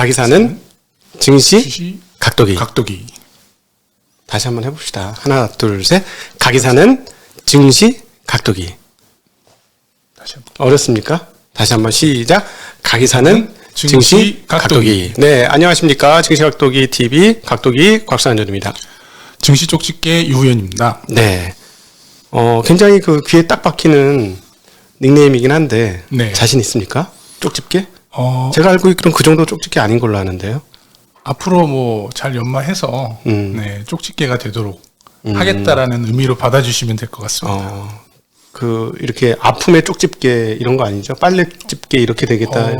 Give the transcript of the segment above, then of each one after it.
가기사는 증시 각도기. 각도기. 다시 한번 해봅시다. 하나, 둘, 셋. 가기사는 증시 각도기. 다시 한번. 어렵습니까? 다시 한번 시작. 가기사는 증시 각도기. 네, 안녕하십니까. 증시 각도기 TV 각도기 곽수환전입니다. 증시 쪽집게 유우현입니다. 네. 굉장히 그 귀에 딱 박히는 닉네임이긴 한데 네. 자신 있습니까? 쪽집게? 제가 알고 있기로는 그 정도 쪽집게 아닌 걸로 아는데요. 앞으로 뭐 잘 연마해서 네, 쪽집게가 되도록 하겠다라는 의미로 받아주시면 될 것 같습니다. 이렇게 아픔의 쪽집게 이런 거 아니죠? 빨래 집게 이렇게 되겠다.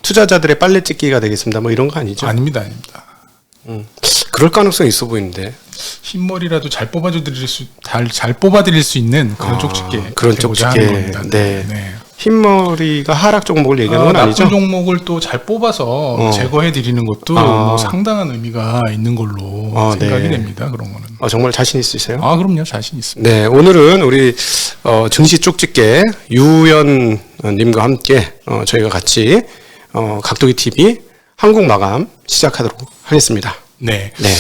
투자자들의 빨래 집기가 되겠습니다. 뭐 이런 거 아니죠? 아닙니다. 그럴 가능성이 있어 보이는데. 흰머리라도 잘 뽑아드릴 수 있는 그런 쪽집게. 그런 쪽집게. 겁니다. 네. 네. 흰머리가 하락 종목을 얘기하는 건 아니죠? 나쁜 종목을 또 잘 뽑아서 제거해 드리는 것도 뭐 상당한 의미가 있는 걸로 생각이 됩니다. 그런 거는. 정말 자신 있으세요? 그럼요. 자신 있습니다. 네, 오늘은 우리 증시 쪽집게 유우현 님과 함께 저희가 같이 각도기 TV 한국 마감 시작하도록 하겠습니다. 네. 네.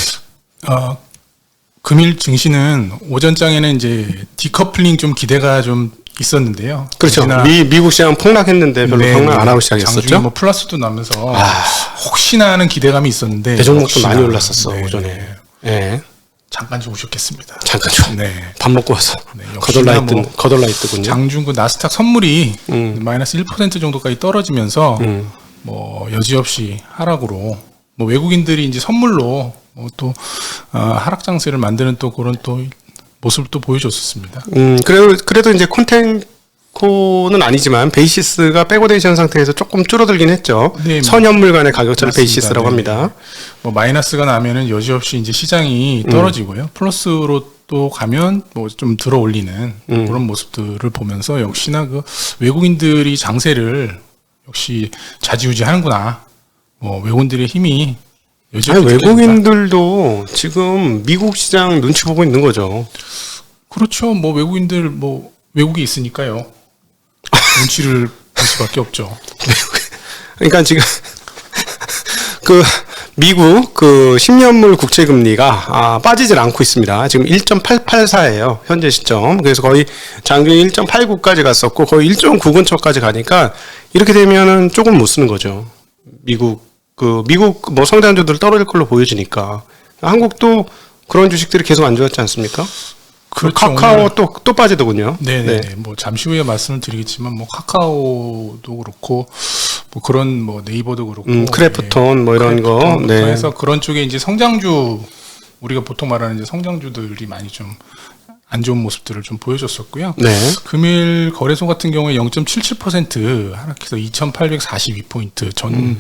금일 증시는 오전장에는 이제 디커플링 좀 기대가 좀 있었는데요. 그렇죠. 미국 시장 폭락했는데 별로 폭락 안 하고 시작했었죠. 장중에 뭐 플러스도 나면서 혹시나 하는 기대감이 있었는데 대종목도 많이 올랐었어. 네. 오전에. 네. 잠깐 좀 오셨겠습니다. 잠깐 좀. 네. 밥 먹고 와서. 네, 거덜나있더군요. 장중 그 나스닥 선물이 마이너스 1% 정도까지 떨어지면서 뭐 여지없이 하락으로 뭐 외국인들이 이제 선물로 또 하락 장세를 만드는 또 그런 또 모습을 또 보여줬었습니다. 그래도 이제 콘텐코는 아니지만 베이시스가 백오데이션 상태에서 조금 줄어들긴 했죠. 네, 선현물 간의 가격차를 베이시스라고 합니다. 뭐 마이너스가 나면은 여지없이 이제 시장이 떨어지고요. 플러스로 또 가면 뭐 좀 들어 올리는 그런 모습들을 보면서 역시나 그 외국인들이 장세를 역시 좌지우지하는구나. 외국인들의 힘이 외국인들도 지금 미국 시장 눈치 보고 있는 거죠. 그렇죠. 뭐 외국인들 외국에 있으니까요. 눈치를 볼 수밖에 없죠. 그러니까 지금 미국 10년물 국채 금리가 빠지질 않고 있습니다. 지금 1.884예요. 현재 시점. 그래서 거의 장중에 1.89까지 갔었고 거의 1.9 근처까지 가니까 이렇게 되면은 조금 못 쓰는 거죠. 미국 뭐 성장주들 떨어질 걸로 보여지니까 한국도 그런 주식들이 계속 안 좋았지 않습니까? 그렇죠. 카카오 또 빠지더군요. 네네. 네. 뭐 잠시 후에 말씀을 드리겠지만 뭐 카카오도 그렇고 뭐 그런 뭐 네이버도 그렇고 크래프톤 뭐 이런 거. 네. 그래서 그런 쪽에 이제 성장주 우리가 보통 말하는 이제 성장주들이 많이 좀 안 좋은 모습들을 좀 보여줬었고요. 네. 금일 거래소 같은 경우에 0.77% 하락해서 2,842포인트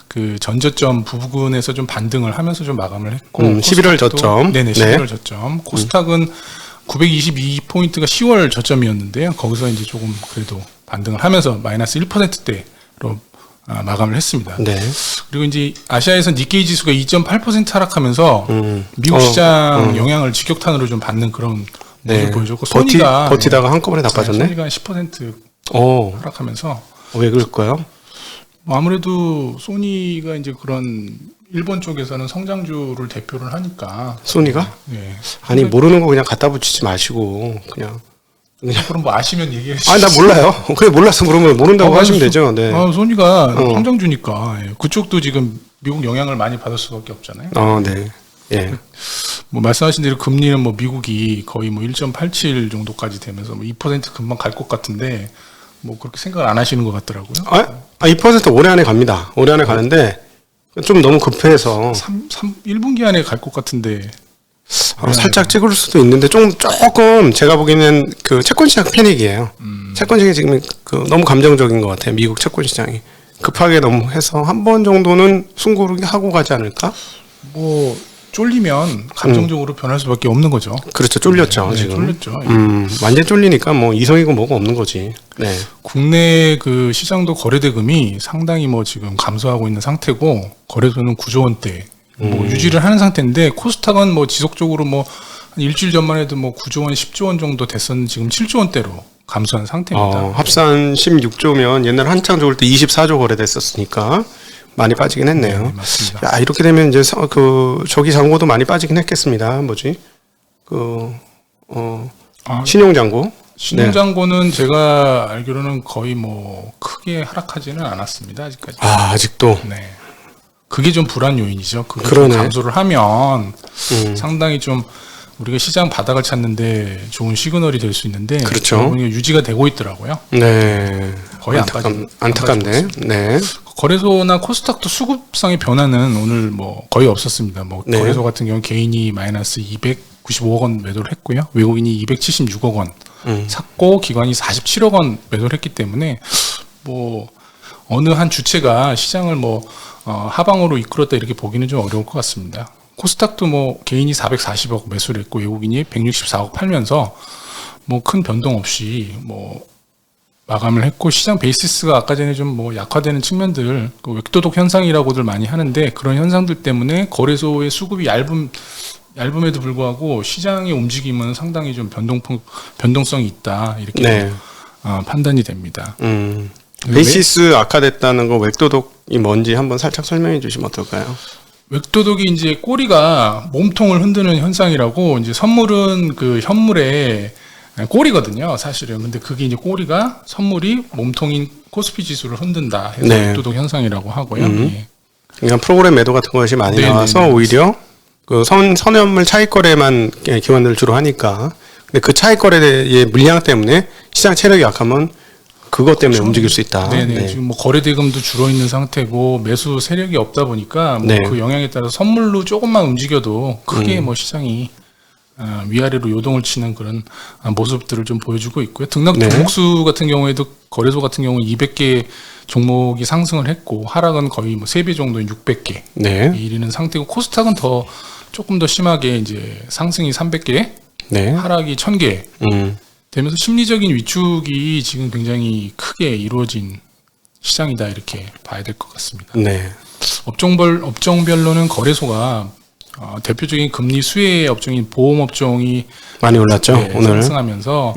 그 전저점 부근에서 좀 반등을 하면서 좀 마감을 했고 11월 저점. 네네, 11월 저점. 코스닥은 922포인트가 10월 저점이었는데요. 거기서 이제 조금 그래도 반등을 하면서 마이너스 1%대로 마감을 했습니다. 네. 그리고 이제 아시아에서 니케이 지수가 2.8% 하락하면서 미국 시장 영향을 직격탄으로 좀 받는 그런 모습을 보여줬고 소니가 버티다가 한꺼번에 다 빠졌네. 소니가 10% 하락하면서 왜 그럴까요? 아무래도 소니가 이제 그런 일본 쪽에서는 성장주를 대표를 하니까 소니가? 네. 아니 모르는 거 그냥 갖다 붙이지 마시고 그냥 그럼 뭐 아시면 얘기해 주시죠. 나 몰라요. 그래 몰라서 그러면 모른다고 하시면 되죠. 네. 소니가 성장주니까 그쪽도 지금 미국 영향을 많이 받을 수밖에 없잖아요. 네. 예. 뭐 말씀하신 대로 금리는 뭐 미국이 거의 뭐 1.87 정도까지 되면서 뭐 2% 금방 갈 것 같은데 뭐 그렇게 생각을 안 하시는 것 같더라고요. 2% 올해 안에 갑니다. 올해 안에 가는데 좀 너무 급해서 1분기 안에 갈 것 같은데 살짝 찍을 수도 있는데 조금 제가 보기에는 그 채권 시장 패닉이에요. 채권 시장이 지금 너무 감정적인 것 같아요. 미국 채권 시장이 급하게 너무 해서 한 번 정도는 숨고르기 하고 가지 않을까? 뭐 쫄리면 감정적으로 변할 수밖에 없는 거죠. 그렇죠. 쫄렸죠. 네, 지금. 쫄렸죠. 완전 쫄리니까 뭐 이성이고 뭐가 없는 거지. 네. 국내 그 시장도 거래대금이 상당히 뭐 지금 감소하고 있는 상태고 거래소는 9조 원대 뭐 유지를 하는 상태인데 코스닥은 뭐 지속적으로 뭐 한 일주일 전만 해도 뭐 9조 원, 10조 원 정도 됐었는 지금 7조 원대로 감소한 상태입니다. 합산 16조면 옛날 한창 좋을 때 24조 거래됐었으니까 많이 빠지긴 했네요. 네, 맞습니다. 야, 이렇게 되면 이제 저기 잔고도 많이 빠지긴 했겠습니다. 뭐지? 신용잔고. 신용잔고는 제가 알기로는 거의 뭐 크게 하락하지는 않았습니다. 아직까지. 아, 아직도. 네. 그게 좀 불안 요인이죠. 그게 좀 그러네. 감소를 하면 상당히 좀 우리가 시장 바닥을 찾는데 좋은 시그널이 될 수 있는데 그렇죠. 결국은 유지가 되고 있더라고요. 네. 거의 안 빠지고 안타깝네. 네. 거래소나 코스닥도 수급상의 변화는 오늘 뭐 거의 없었습니다. 뭐 네. 거래소 같은 경우 개인이 마이너스 295억 원 매도를 했고요. 외국인이 276억 원 샀고 기관이 47억 원 매도를 했기 때문에 뭐 어느 한 주체가 시장을 뭐 하방으로 이끌었다 이렇게 보기는 좀 어려울 것 같습니다. 코스닥도 뭐 개인이 440억 매수를 했고 외국인이 164억 팔면서 뭐 큰 변동 없이 뭐 마감을 했고 시장 베이시스가 아까 전에 좀 뭐 약화되는 측면들 그 웹도독 현상이라고들 많이 하는데 그런 현상들 때문에 거래소의 수급이 얇음에도 불구하고 시장의 움직임은 상당히 좀 변동성이 있다 이렇게 네. 판단이 됩니다. 베이시스 악화됐다는 거 웹도독이 뭔지 한번 살짝 설명해 주시면 어떨까요? 웹도독이 이제 꼬리가 몸통을 흔드는 현상이라고 이제 선물은 그 현물의 꼬리거든요, 사실은. 근데 그게 이제 꼬리가 선물이 몸통인 코스피 지수를 흔든다 해서 네. 웹도독 현상이라고 하고요. 예. 그러니까 프로그램 매도 같은 것이 많이 네네네. 나와서 오히려 그 선현물 차익 거래만 기관들 주로 하니까 근데 그 차익 거래의 물량 때문에 시장 체력이 약하면 그것 때문에 움직일 수 있다. 네네. 네. 지금 뭐 거래 대금도 줄어 있는 상태고 매수 세력이 없다 보니까 뭐 네. 그 영향에 따라 선물로 조금만 움직여도 크게 뭐 시장이 위아래로 요동을 치는 그런 모습들을 좀 보여주고 있고요. 등락 네. 종목수 같은 경우에도 거래소 같은 경우는 200개 종목이 상승을 했고 하락은 거의 뭐 3배 정도인 600개 네. 이르는 상태고 코스닥은 조금 더 심하게 이제 상승이 300개, 네. 하락이 1000개 되면서 심리적인 위축이 지금 굉장히 크게 이루어진 시장이다 이렇게 봐야 될 것 같습니다. 네. 업종별로는 거래소가 대표적인 금리 수혜 업종인 보험 업종이 많이 올랐죠, 네, 오늘. 상승하면서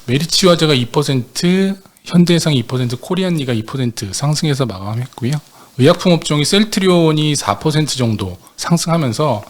메리츠화재가 2%, 현대해상이 2%, 코리안리가 2% 상승해서 마감했고요. 의약품 업종이 셀트리온이 4% 정도 상승하면서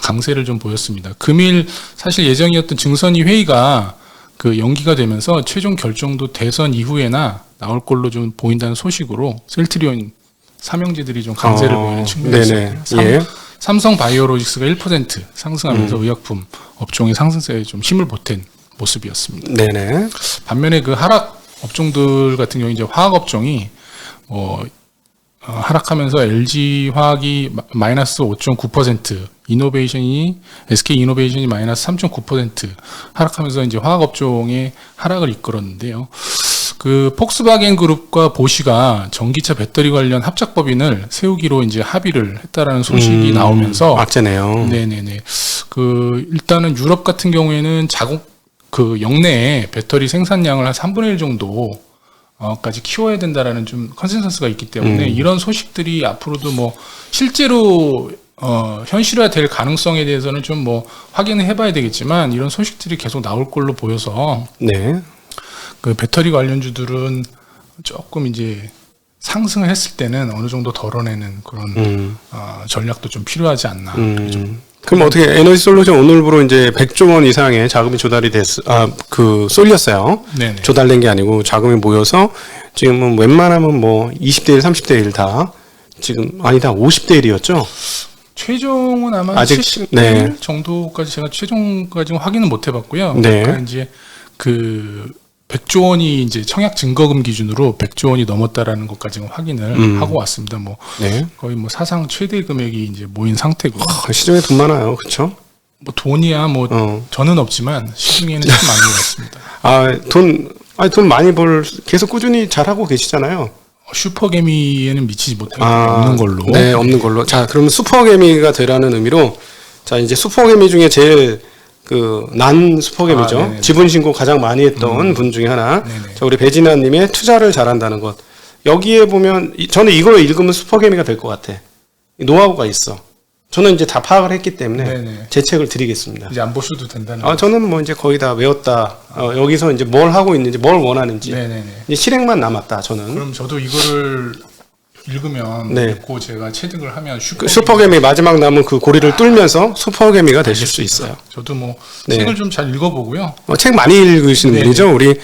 강세를 좀 보였습니다. 금일 사실 예정이었던 증선위 회의가 그 연기가 되면서 최종 결정도 대선 이후에나 나올 걸로 좀 보인다는 소식으로 셀트리온 삼형제들이 좀 강세를 보이는 측면이 네네. 있습니다. 예. 삼성 바이오로직스가 1% 상승하면서 의약품 업종의 상승세에 좀 힘을 보탠 모습이었습니다. 네네. 반면에 그 하락 업종들 같은 경우 이제 화학 업종이 하락하면서 LG 화학이 마이너스 5.9%, SK 이노베이션이 마이너스 3.9% 하락하면서 이제 화학 업종의 하락을 이끌었는데요. 그 폭스바겐 그룹과 보쉬가 전기차 배터리 관련 합작 법인을 세우기로 이제 합의를 했다라는 소식이 나오면서 악재네요. 네네네. 그 일단은 유럽 같은 경우에는 그 역내에 배터리 생산량을 한 3분의 1 정도 까지 키워야 된다라는 좀 컨센서스가 있기 때문에 이런 소식들이 앞으로도 뭐 실제로 현실화될 가능성에 대해서는 좀 뭐 확인을 해봐야 되겠지만 이런 소식들이 계속 나올 걸로 보여서 네. 그 배터리 관련주들은 조금 이제 상승을 했을 때는 어느 정도 덜어내는 그런 전략도 좀 필요하지 않나. 그럼 어떻게 에너지 솔루션 오늘부로 이제 100조 원 이상의 자금이 조달이 쏠렸어요. 네네. 조달된 게 아니고 자금이 모여서 지금은 웬만하면 뭐 20대 1, 30대 1 다 지금 아니다 50대 1이었죠. 최종은 아마 아직 70대 네. 1 정도까지 제가 최종까지는 확인은 못 해봤고요. 네. 그러니까 이제 그 100조 원이 이제 청약 증거금 기준으로 100조 원이 넘었다라는 것까지는 확인을 하고 왔습니다. 뭐 네. 거의 뭐 사상 최대 금액이 이제 모인 상태고. 시중에 돈 많아요, 그렇죠? 뭐 돈이야 뭐 저는 없지만 시중에는 참 많은 것 같습니다. 돈 많이 계속 꾸준히 잘하고 계시잖아요. 슈퍼개미에는 미치지 못하기 때문에 없는 걸로. 네, 없는 걸로. 자, 그러면 슈퍼개미가 되라는 의미로 자, 이제 슈퍼개미 중에 제일 난 슈퍼개미죠. 네네네. 지분 신고 가장 많이 했던 분 중에 하나. 네네. 자, 우리 배진아 님의 투자를 잘한다는 것. 여기에 보면 저는 이걸 읽으면 슈퍼개미가 될 것 같아. 노하우가 있어. 저는 이제 다 파악을 했기 때문에 네네. 제 책을 드리겠습니다. 이제 안 보셔도 된다는. 저는 뭐 이제 거의 다 외웠다. 여기서 이제 뭘 하고 있는지, 뭘 원하는지. 네네네. 이제 실행만 남았다, 저는. 그럼 저도 이거를 읽으면 네. 읽고 제가 체득을 하면 그 슈퍼개미 마지막 남은 그 고리를 뚫면서 슈퍼개미가 되실 수 있어요. 저도 뭐 네. 책을 좀 잘 읽어보고요. 책 많이 읽으시는 네, 분이죠. 우리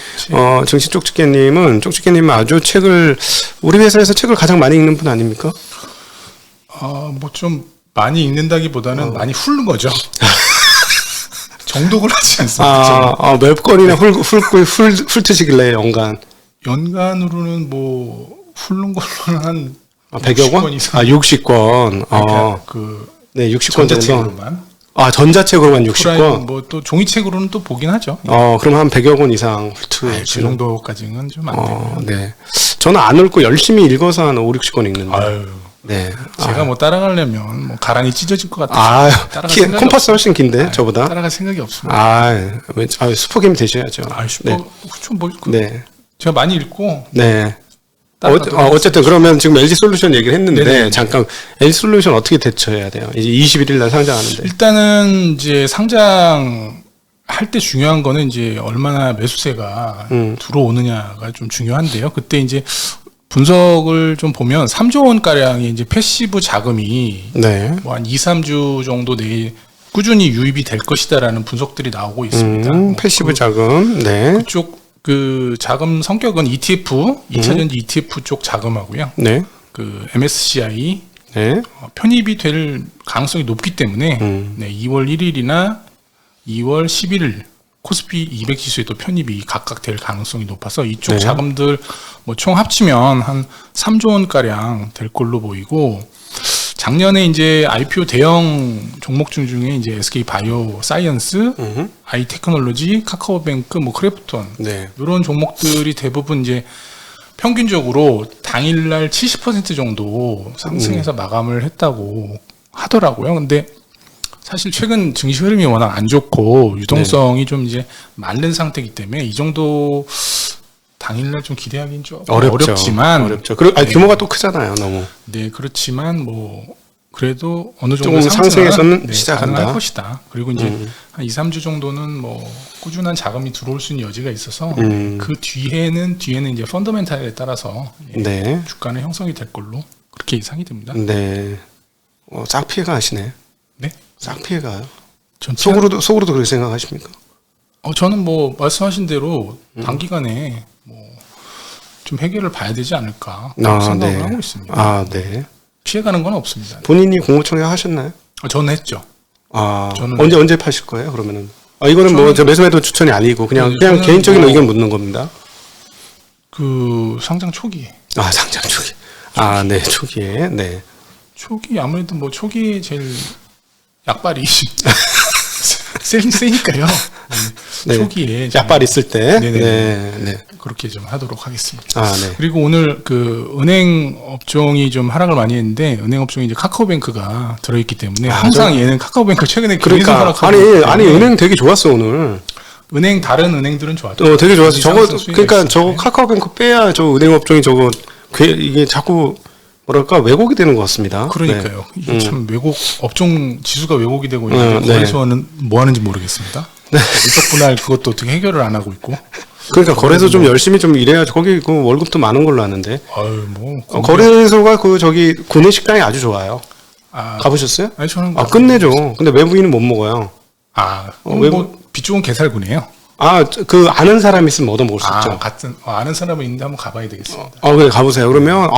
정치 쪽집게님은 아주 책을 우리 회사에서 책을 가장 많이 읽는 분 아닙니까? 뭐 좀 많이 읽는다기보다는 많이 훑는 거죠. 정독을 하지 않습니다. 몇 건이나 훑으시길래 연간. 연간으로는 뭐 훑는 걸로는 한 100여 권? 60권 이상. 60권. 네, 60권 정도. 전자책으로만. 전자책으로만 60권. 프라임 뭐또 종이책으로는 또 보긴 하죠. 그럼 한 100여 권 이상 훑으시는. 그 정도까지는 좀 안 되고요. 네. 저는 안 읽고 열심히 읽어서 한 5, 60권 읽는데. 아유. 네. 제가 뭐 따라가려면 뭐 가랑이 찢어질 것 같아요. 컴퍼스 훨씬 긴데, 저보다. 따라갈 생각이 없습니다. 슈퍼게임 되셔야죠. 네. 제가 많이 읽고. 네. 어쨌든 그러면 지금 LG 솔루션 얘기를 했는데, 네네. 잠깐, LG 솔루션 어떻게 대처해야 돼요? 이제 21일 날 상장하는데. 일단은 이제 상장 할 때 중요한 거는 이제 얼마나 매수세가 들어오느냐가 좀 중요한데요. 그때 이제 분석을 좀 보면 3조 원 가량의 이제 패시브 자금이 네. 뭐 한 2, 3주 정도 내에 꾸준히 유입이 될 것이다라는 분석들이 나오고 있습니다. 패시브 자금. 네. 그쪽 그 자금 성격은 ETF, 2차전지 ETF 쪽 자금하고요. 네. 그 MSCI 네. 편입이 될 가능성이 높기 때문에 네, 2월 1일이나 2월 11일 코스피 200 지수에 또 편입이 각각 될 가능성이 높아서 이쪽 네. 자금들 뭐 총 합치면 한 3조 원 가량 될 걸로 보이고, 작년에 이제 IPO 대형 종목중 중에 이제 SK 바이오 사이언스, 아이 테크놀로지, 카카오뱅크, 뭐 크래프톤 네. 이런 종목들이 대부분 이제 평균적으로 당일날 70% 정도 상승해서 마감을 했다고 하더라고요. 근데 사실 최근 증시 흐름이 워낙 안 좋고 유동성이 좀 이제 마른 상태이기 때문에 이 정도 당일날 좀 기대하기는 좀 어렵지만. 그리고 규모가 또 크잖아요, 너무. 네, 그렇지만 뭐 그래도 어느 좀 정도 상승에서는 시작한다. 가능할 것이다. 그리고 이제 한 2, 3주 정도는 뭐 꾸준한 자금이 들어올 수 있는 여지가 있어서 그 뒤에는 이제 펀더멘탈에 따라서 네. 주가는 형성이 될 걸로 그렇게 예상이 됩니다. 네. 싹 피해가 하시네. 네? 싹 피해가요. 전 속으로도 그렇게 생각하십니까? 저는 뭐 말씀하신 대로 단기간에 뭐 좀 해결을 봐야 되지 않을까 생각을 네. 하고 있습니다. 네. 피해가는 건 없습니다. 본인이 공모청약 하셨나요? 저는 했죠. 저는 언제 파실 거예요? 그러면은 이거는 뭐 저 매수매도 추천이 아니고 그냥 개인적인 뭐 의견 묻는 겁니다. 그 상장 초기에. 상장 초기. 네, 초기에. 네. 초기 아무래도 뭐 초기에 제일 약발이 세니까요. 네. 초기에 약발 있을 때. 네. 그렇게 좀 하도록 하겠습니다. 네. 그리고 오늘 그 은행 업종이 좀 하락을 많이 했는데 은행 업종이 이제 카카오뱅크가 들어있기 때문에 항상 얘는 카카오뱅크 최근에 계속 하락하고 아니 은행 되게 좋았어 오늘. 다른 은행들은 좋았죠. 되게 좋았어. 저거 카카오뱅크 빼야 저 은행 업종이 이게 자꾸 뭐랄까 왜곡이 되는 것 같습니다. 그러니까요. 이게 참 왜곡 업종 지수가 왜곡이 되고 있는데 거래소는 뭐 하는지 모르겠습니다. 이쪽 분할 그것도 어떻게 해결을 안 하고 있고. 그러니까 거래소 좀 열심히 좀 일해야지. 거기 월급도 많은 걸로 아는데. 거래소가 구내 식당이 아주 좋아요. 가보셨어요? 아니 저는 끝내죠. 근데 외부인은 못 먹어요. 뭐 빚 좋은 개살구네요. 그 아는 사람 있으면 얻어 먹을 수 있죠. 아는 사람은 있는데 한번 가봐야 되겠습니다. 그래 가보세요. 그러면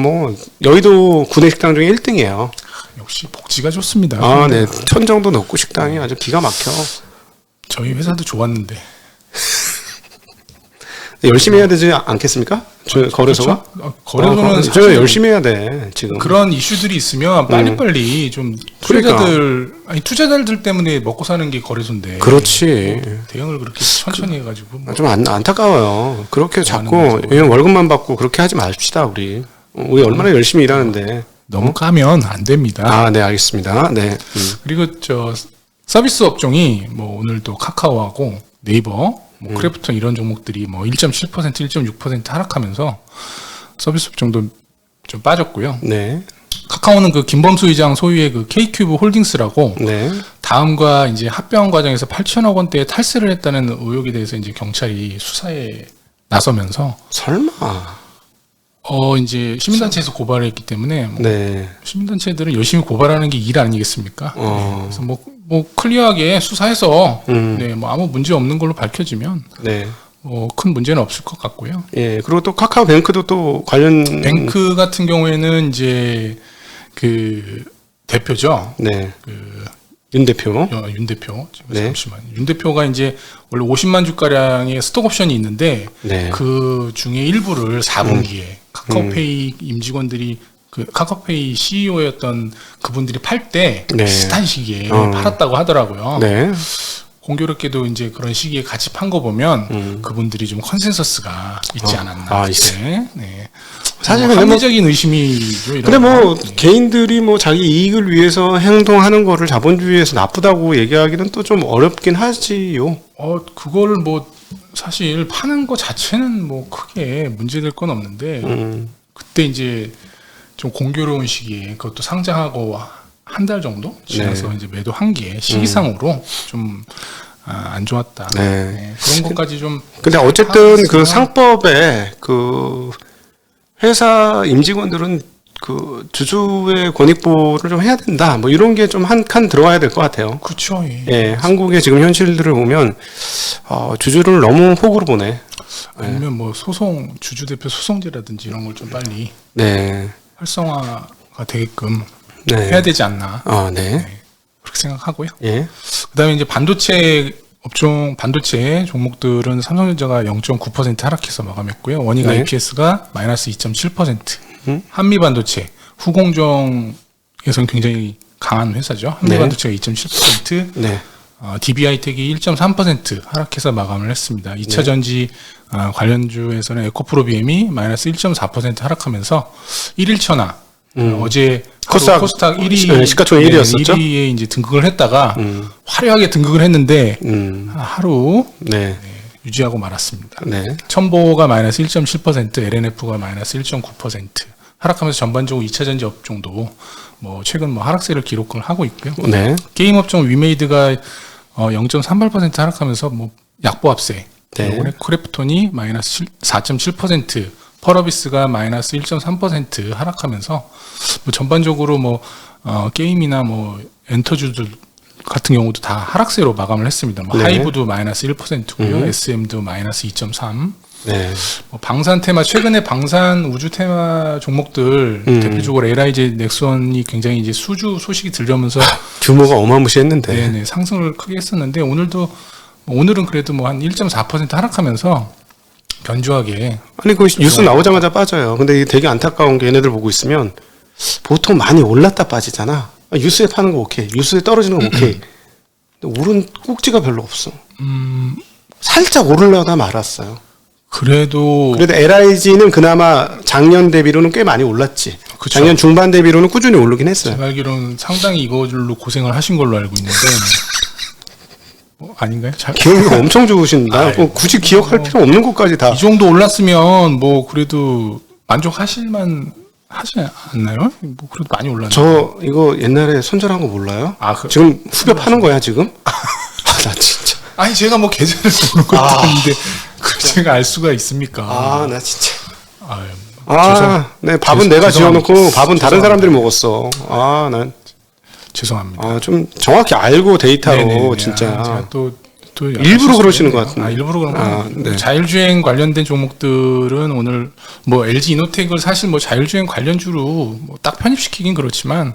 뭐 여의도 구내 식당 중에 1등이에요. 역시 복지가 좋습니다. 네. 1,000 정도 넣고 식당이 아주 기가 막혀. 저희 회사도 좋았는데. 열심히 해야 되지 않겠습니까? 거래소가? 그렇죠? 거래소는 사실 열심히 해야 돼, 지금. 그런 이슈들이 있으면 빨리빨리 좀 투자자들 때문에 먹고 사는 게 거래소인데. 그렇지. 대응을 그렇게 천천히 해가지고. 좀 안타까워요. 그렇게 자꾸 월급만 받고 그렇게 하지 마십시다, 우리. 우리 얼마나 열심히 일하는데. 너무 까면 안 됩니다. 네, 알겠습니다. 네. 그리고 서비스 업종이 뭐 오늘도 카카오하고 네이버, 뭐 크래프톤 이런 종목들이 뭐 1.7%, 1.6% 하락하면서 서비스 업종도 좀 빠졌고요. 네. 카카오는 그 김범수 의장 소유의 그 K큐브 홀딩스라고 다음과 이제 합병 과정에서 8천억 원대의 탈세를 했다는 의혹에 대해서 이제 경찰이 수사에 나서면서 설마 이제 시민단체에서 고발을 했기 때문에 뭐 네. 시민단체들은 열심히 고발하는 게 일 아니겠습니까? 네, 그래서 뭐 클리어하게 수사해서 네, 뭐 아무 문제 없는 걸로 밝혀지면 네. 뭐 큰 문제는 없을 것 같고요. 예. 그리고 또 카카오뱅크도 또 관련 뱅크 같은 경우에는 이제 그 대표죠. 네. 그 윤 대표. 윤 대표. 지금 네. 잠시만. 윤 대표가 이제 원래 50만 주가량의 스톡 옵션이 있는데 네. 그 중에 일부를 4분기에 카카오페이 임직원들이 그 카카오페이 CEO였던 그분들이 팔 때 네. 비슷한 시기에 팔았다고 하더라고요. 네. 공교롭게도 이제 그런 시기에 같이 판 거 보면 그분들이 좀 컨센서스가 있지 않았나. 아, 그때. 네. 사실 뭐 근데 뭐- 합리적인 의심이죠. 이런 근데 뭐 거. 네. 개인들이 뭐 자기 이익을 위해서 행동하는 거를 자본주의에서 나쁘다고 얘기하기는 또 좀 어렵긴 하지요. 그거를 뭐 사실 파는 거 자체는 뭐 크게 문제될 건 없는데 그때 이제 좀 공교로운 시기에 그것도 상장하고 한 달 정도 지나서 네. 이제 매도한 게 시기상으로 좀 안 좋았다. 네. 네, 그런 것까지 좀. 근데 어쨌든 그 파악했으면 상법에 그 회사 임직원들은 그 주주의 권익보호를 좀 해야 된다. 뭐 이런 게 좀 한 칸 들어가야 될 것 같아요. 그렇죠. 예. 예, 한국의 지금 현실들을 보면 주주를 너무 호구로 보네. 아니면 뭐 소송 주주대표 소송제라든지 이런 걸 좀 빨리 네, 활성화가 되게끔 네. 해야 되지 않나. 네, 네, 그렇게 생각하고요. 예, 그다음에 이제 반도체 업종 반도체 종목들은 삼성전자가 0.9% 하락해서 마감했고요. 원익 네. IPS가 마이너스 2.7%. 한미 반도체 후공정에서는 굉장히 강한 회사죠. 한미 네. 반도체가 2.7%, 네, DB하이텍이 1.3% 하락해서 마감을 했습니다. 2차 전지 관련주에서는 에코프로비엠이 마이너스 1.4% 하락하면서 1일천하 어제 코스닥 1위 시가총액 1위였었죠? 1위에 이제 등극을 했다가 화려하게 등극을 했는데 하루 네, 유지하고 말았습니다. 네, 첨보가 마이너스 1.7%, LNF가 마이너스 1.9% 하락하면서 전반적으로 2차 전지 업종도 뭐 최근 뭐 하락세를 기록을 하고 있고요. 네, 게임 업종 위메이드가 0.38% 하락하면서 뭐 약보합세. 네. 요번에 크래프톤이 마이너스 4.7%, 펄어비스가 마이너스 1.3% 하락하면서 뭐 전반적으로 뭐 게임이나 뭐 엔터주들 같은 경우도 다 하락세로 마감을 했습니다. 뭐 네. 하이브도 마이너스 1%고요. SM도 마이너스 2.3%. 네, 뭐 방산 테마 최근에 방산 우주 테마 종목들 대표적으로 LIG 넥선이 굉장히 이제 수주 소식이 들려면서 규모가 어마무시했는데. 네네 상승을 크게 했었는데 오늘은 그래도 뭐 한 1.4% 하락하면서 견조하게. 아니 그 뉴스 나오자마자 빠져요. 근데 이게 되게 안타까운 게 얘네들 보고 있으면 보통 많이 올랐다 빠지잖아. 뉴스에 파는 거 오케이, 뉴스에 떨어지는 거 오케이. 근데 오른 꼭지가 별로 없어. 살짝 오르려다 말았어요. 그래도 LIG는 그나마 작년 대비로는 꽤 많이 올랐지. 그쵸. 작년 중반 대비로는 꾸준히 오르긴 했어요. 제가 알기로는 상당히 이걸로 고생을 하신 걸로 알고 있는데 아닌가요? 기억력 엄청 좋으신다. 아이고. 뭐 굳이 기억할 필요 없는 것까지 다. 이 정도 올랐으면 뭐 그래도 만족하실만 하지 않나요? 뭐 그래도 많이 올랐는데. 저 이거 옛날에 손절한 거 몰라요? 지금 후벼 파는 거야 지금? 나 진짜. 아니 제가 뭐 계좌를 보는 것도 아닌데 그걸 제가 알 수가 있습니까? 나 진짜. 아유, 네, 밥은 내가 죄송합니다. 지어놓고 밥은 다른 죄송합니다. 사람들이 먹었어. 난 죄송합니다. 좀 정확히 알고 데이터로 네네네. 진짜. 제가 또 일부러 그러시는 것 같은데. 일부러 그런 거. 네. 자율주행 관련된 종목들은 오늘 뭐 LG 이노텍을 사실 뭐 자율주행 관련주로 뭐 딱 편입시키긴 그렇지만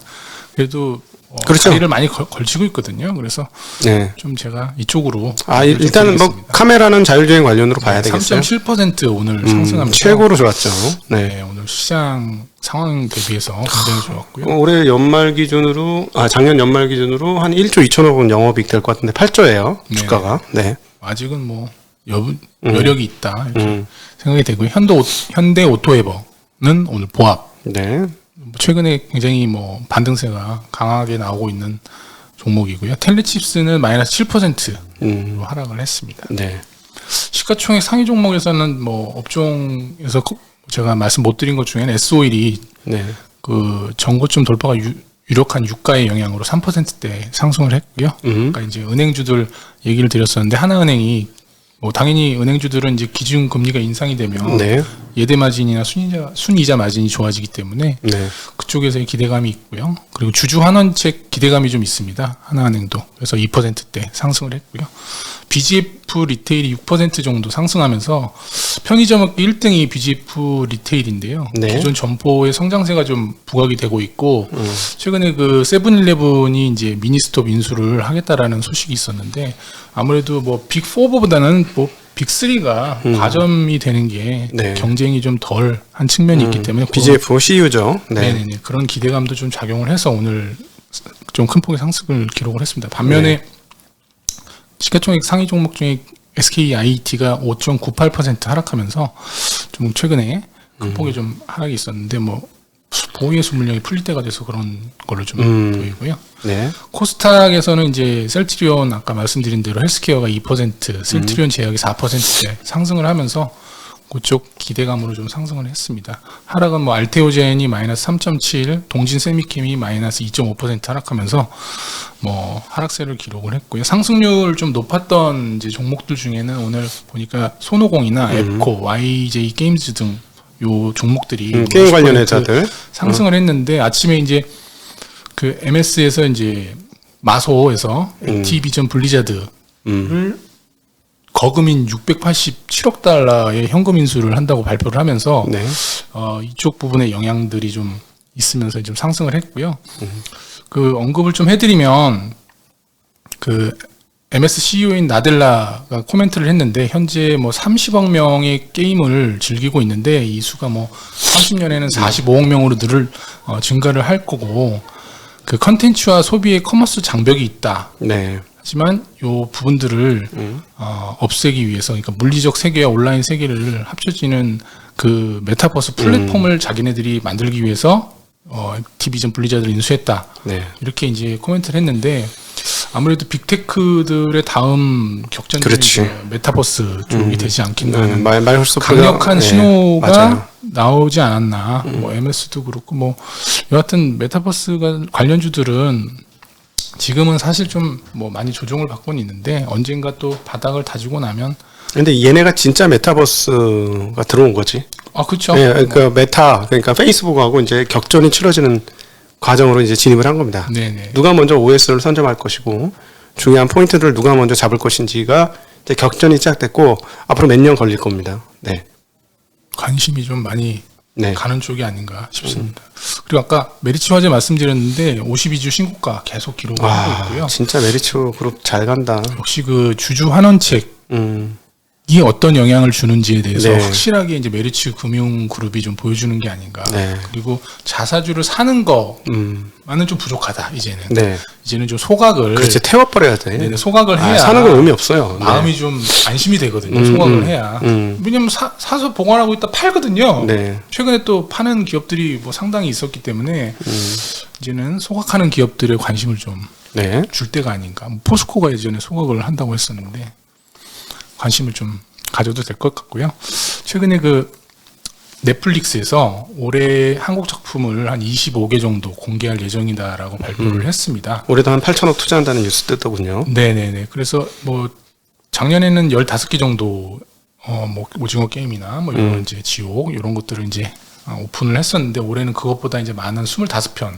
그래도 그렇죠. 다리를 많이 걸치고 있거든요. 그래서 네. 좀 제가 이쪽으로 일단은 뭐 카메라는 자율주행 관련으로 봐야 되겠어요. 3.7% 오늘 상승하면서 최고로 좋았죠. 네. 네, 오늘 시장 상황 대비해서 굉장히 좋았고요. 올해 연말 기준으로 작년 연말 기준으로 한 1조 2천억 원 영업이익 될 것 같은데 8조예요. 네. 주가가. 네. 아직은 뭐 여력이 있다 이렇게 생각이 되고요. 현대 오토에버는 오늘 보합. 네. 최근에 굉장히 뭐 반등세가 강하게 나오고 있는 종목이고요. 텔레칩스는 마이너스 7%로 하락을 했습니다. 네. 시가총액 상위 종목에서는 뭐 업종에서 제가 말씀 못 드린 것 중에는 S-오일이 네. 그 전고점 돌파가 유력한 유가의 영향으로 3%대 상승을 했고요. 그러니까 이제 은행주들 얘기를 드렸었는데 하나은행이 뭐 당연히 은행주들은 이제 기준 금리가 인상이 되면 네. 예대 마진이나 순이자 마진이 좋아지기 때문에 네. 그쪽에서의 기대감이 있고요. 그리고 주주 환원책 기대감이 좀 있습니다. 하나은행도. 그래서 2%대 상승을 했고요. BGF 리테일이 6% 정도 상승하면서 편의점업계 1등이 BGF 리테일인데요. 네. 기존 점포의 성장세가 좀 부각이 되고 있고 최근에 그 세븐일레븐이 이제 미니스톱 인수를 하겠다라는 소식이 있었는데 아무래도 뭐 빅4보다는 뭐 빅3가 과점이 되는 게 네. 경쟁이 좀 덜 한 측면이 있기 때문에 BGF CU죠. 네. 네네네. 그런 기대감도 좀 작용을 해서 오늘 좀 큰 폭의 상승을 기록을 했습니다. 반면에 시가총액 상위 종목 중에 SKIT가 5.98% 하락하면서 좀 최근에 큰 폭의 좀 하락이 있었는데 뭐 보호예수 물량이 풀릴 때가 돼서 그런 걸로 좀 보이고요. 네. 코스닥에서는 이제 셀트리온 아까 말씀드린 대로 헬스케어가 2%, 셀트리온 제약이 4%대 상승을 하면서 그쪽 기대감으로 좀 상승을 했습니다. 하락은 뭐 알테오젠이 마이너스 3.7, 동진 세미캠이 마이너스 2.5% 하락하면서 뭐 하락세를 기록을 했고요. 상승률 좀 높았던 이제 종목들 중에는 오늘 보니까 손오공이나 앱코, YJ 게임즈 등 요 종목들이 게임 관련 회사들 상승을 했는데 아침에 이제 그 MS에서 이제 마소에서 액티비전 블리자드를 거금인 687억 달러의 현금 인수를 한다고 발표를 하면서 네. 이쪽 부분의 영향들이 좀 있으면서 좀 상승을 했고요. 그 언급을 좀 해드리면 그 MS CEO인 나델라가 코멘트를 했는데 현재 뭐 30억 명의 게임을 즐기고 있는데 이 수가 뭐 30년에는 45억 명으로 증가를 할 거고 그 컨텐츠와 소비의 커머스 장벽이 있다. 네. 하지만 요 부분들을 없애기 위해서 그러니까 물리적 세계와 온라인 세계를 합쳐지는 그 메타버스 플랫폼을 자기네들이 만들기 위해서 액티비전 블리자드를 인수했다. 네. 이렇게 이제 코멘트를 했는데 아무래도 빅테크들의 다음 격전지는 이제 메타버스 쪽이 되지 않겠나. 강력한 신호가 맞아요. 나오지 않았나. 뭐 MS도 그렇고 뭐 여하튼 메타버스가 관련주들은 지금은 사실 좀 뭐 많이 조정을 받고는 있는데 언젠가 또 바닥을 다지고 나면. 근데 얘네가 진짜 메타버스가 들어온 거지. 아, 그렇죠. 네, 그러니까 메타, 그러니까 페이스북하고 이제 격전이 치러지는 과정으로 이제 진입을 한 겁니다. 네네. 누가 먼저 OS를 선점할 것이고 중요한 포인트를 누가 먼저 잡을 것인지가 이제 격전이 시작됐고 앞으로 몇 년 걸릴 겁니다. 네. 관심이 좀 많이 네. 가는 쪽이 아닌가 싶습니다. 그리고 아까 메리츠 화재 말씀드렸는데 52주 신고가 계속 기록을 하고 있고요. 진짜 메리츠 그룹 잘 간다. 역시 그 주주 환원책이 어떤 영향을 주는지에 대해서 네. 확실하게 이제 메리츠 금융그룹이 좀 보여주는 게 아닌가. 네. 그리고 자사주를 사는 거만은 좀 부족하다. 이제는. 네. 이제는 좀 소각을. 그렇지, 태워버려야 돼. 네네, 소각을 해야. 사는 건 의미 없어요. 마음이 네. 좀 안심이 되거든요. 소각을 해야. 왜냐면 사서 보관하고 있다 팔거든요. 네. 최근에 또 파는 기업들이 뭐 상당히 있었기 때문에 이제는 소각하는 기업들의 관심을 좀 줄 네. 때가 아닌가. 뭐 포스코가 예전에 소각을 한다고 했었는데 관심을 좀 가져도 될 것 같고요. 최근에 그 넷플릭스에서 올해 한국 작품을 한 25개 정도 공개할 예정이다라고 발표를 했습니다. 올해도 한 8천억 투자한다는 뉴스 뜨더군요. 네네네. 그래서 뭐 작년에는 15개 정도 뭐 오징어 게임이나 뭐 이런 이제 지옥 이런 것들을 이제 오픈을 했었는데 올해는 그것보다 이제 많은 25편,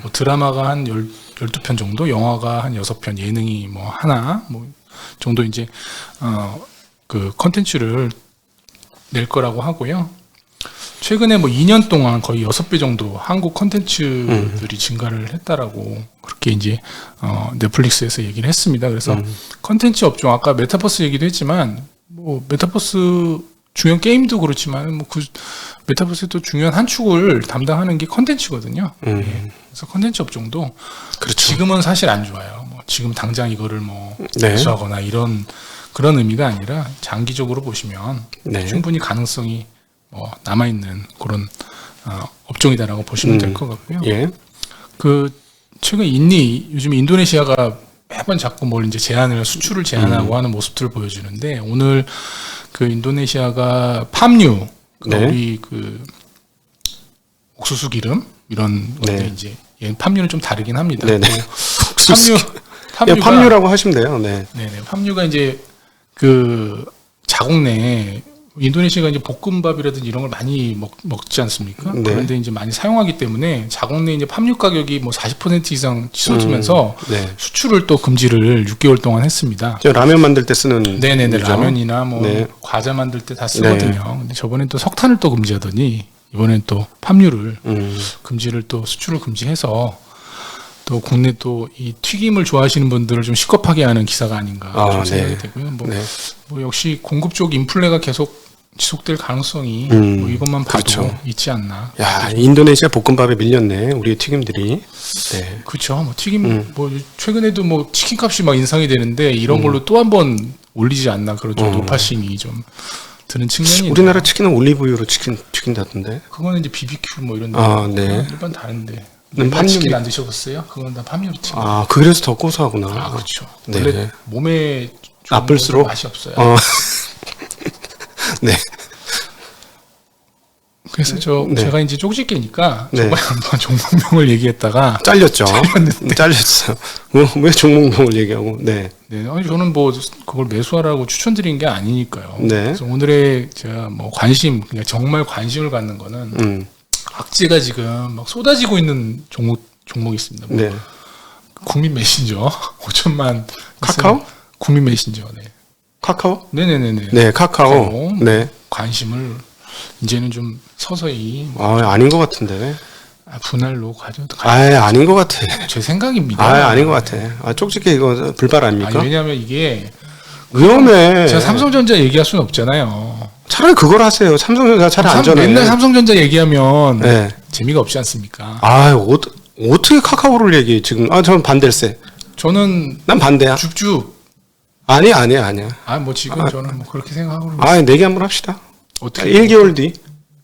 뭐 드라마가 한 12편 정도, 영화가 한 6편, 예능이 뭐 하나 뭐 정도 이제 그 컨텐츠를 낼 거라고 하고요. 최근에 뭐 2년 동안 거의 6배 정도 한국 컨텐츠들이 증가를 했다라고 그렇게 이제 넷플릭스에서 얘기를 했습니다. 그래서 컨텐츠 업종 아까 메타버스 얘기도 했지만 뭐 메타버스 중요한 게임도 그렇지만 뭐 그 메타버스의 또 중요한 한 축을 담당하는 게 컨텐츠거든요. 예. 그래서 컨텐츠 업종도 그렇죠. 지금은 사실 안 좋아요. 뭐 지금 당장 이거를 뭐 네. 매수하거나 이런 그런 의미가 아니라 장기적으로 보시면 네. 충분히 가능성이 뭐 남아 있는 그런 업종이다라고 보시면 될 것 같고요. 예. 그 최근 요즘 인도네시아가 매번 자꾸 뭘 이제 수출을 제한하고 하는 모습들을 보여주는데 오늘 그 인도네시아가 팜유 네. 우리 그 옥수수 기름 이런 건데 네. 이제 얘는 팜유는 좀 다르긴 합니다. 네네. 팜유가 팜유라고 하시면 돼요. 네. 네네. 팜유가 이제 그 자국 내 인도네시아가 이제 볶음밥이라든지 이런 걸 많이 먹지 않습니까? 네. 그런데 이제 많이 사용하기 때문에 자국 내 이제 팜유 가격이 뭐 40% 이상 치솟으면서 네. 수출을 또 금지를 6개월 동안 했습니다. 저 라면 만들 때 쓰는 네네네. 물이죠. 라면이나 뭐 네. 과자 만들 때 다 쓰거든요. 근데 저번엔 또 석탄을 또 금지하더니 이번엔 또 팜유를 금지를 또 수출을 금지해서 또 국내 또 이 튀김을 좋아하시는 분들을 좀 식겁하게 하는 기사가 아닌가 좀 생각이 네. 되고요. 네. 뭐 역시 공급 쪽 인플레가 계속 지속될 가능성이 뭐 이것만 봐도 그렇죠. 있지 않나. 야, 인도네시아 볶음밥에 밀렸네. 우리의 튀김들이. 네. 그렇죠. 뭐 튀김 뭐 최근에도 뭐 치킨 값이 막 인상이 되는데 이런 걸로 또 한 번 올리지 않나 그런 좀 노파심이 좀 드는 측면이 우리나라 치킨은 올리브유로 튀긴다던데. 그거는 이제 BBQ 뭐 이런 데 네. 일반 다른데. 팜유 치킨 안 드셔봤어요? 그건 다 팜유로 튀긴. 그래서 더 고소하구나. 그렇죠. 네. 원래 몸에 나쁠수록 맛이 없어요. 네. 그래서 제가 이제 쪽집게니까 네. 저번에 한번 종목명을 얘기했다가 잘렸죠. 잘렸어요. 왜 종목명을 얘기하고? 네. 네, 아니 저는 뭐 그걸 매수하라고 추천드린 게 아니니까요. 네. 그래서 오늘의 제가 뭐 관심, 그냥 정말 관심을 갖는 거는 악재가 지금 막 쏟아지고 있는 종목이 있습니다. 뭐 네. 국민 메신저 5천만 카카오? 국민 메신저. 네. 카카오? 네네네네. 네, 카카오. 네. 관심을 이제는 좀 서서히 아닌 것 같은데. 분할로 가져도 아닌 것 같아. 제 생각입니다. 아닌 것 같아. 쪽집게 이거 불발 아닙니까? 아니, 왜냐하면 이게 위험해. 제가 삼성전자 얘기할 수는 없잖아요. 차라리 그걸 하세요. 삼성전자 차라리 안전해. 맨날 삼성전자 얘기하면 네. 재미가 없지 않습니까? 어떻게 카카오를 얘기해 지금? 저는 반댈세. 저는 난 반대야. 쭉쭉. 아니야. 뭐 지금 저는 뭐 그렇게 생각하고 내기 한번 합시다. 어떻게 1개월 뒤.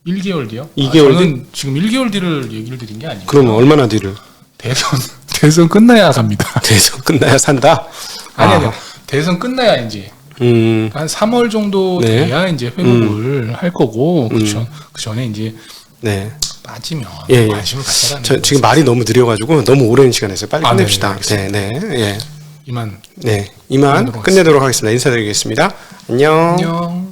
1개월 뒤요? 2개월 저는 지금 1개월 뒤를 얘기를 드린 게 아니고. 그러면 얼마나 뒤를? 대선 끝나야 갑니다. 대선 끝나야 산다. 아니요. 대선 끝나야 이제 한 3월 정도 네. 돼야 이제 회복을 할 거고 그 전에 이제 네. 빠지면 예. 관심을 가져라는 지금 말이 너무 느려가지고 너무 오랜 시간 했어요. 빨리 끝냅시다. 네, 네. 예. 이만 이만 끝내도록 하겠습니다. 인사드리겠습니다. 안녕. 안녕.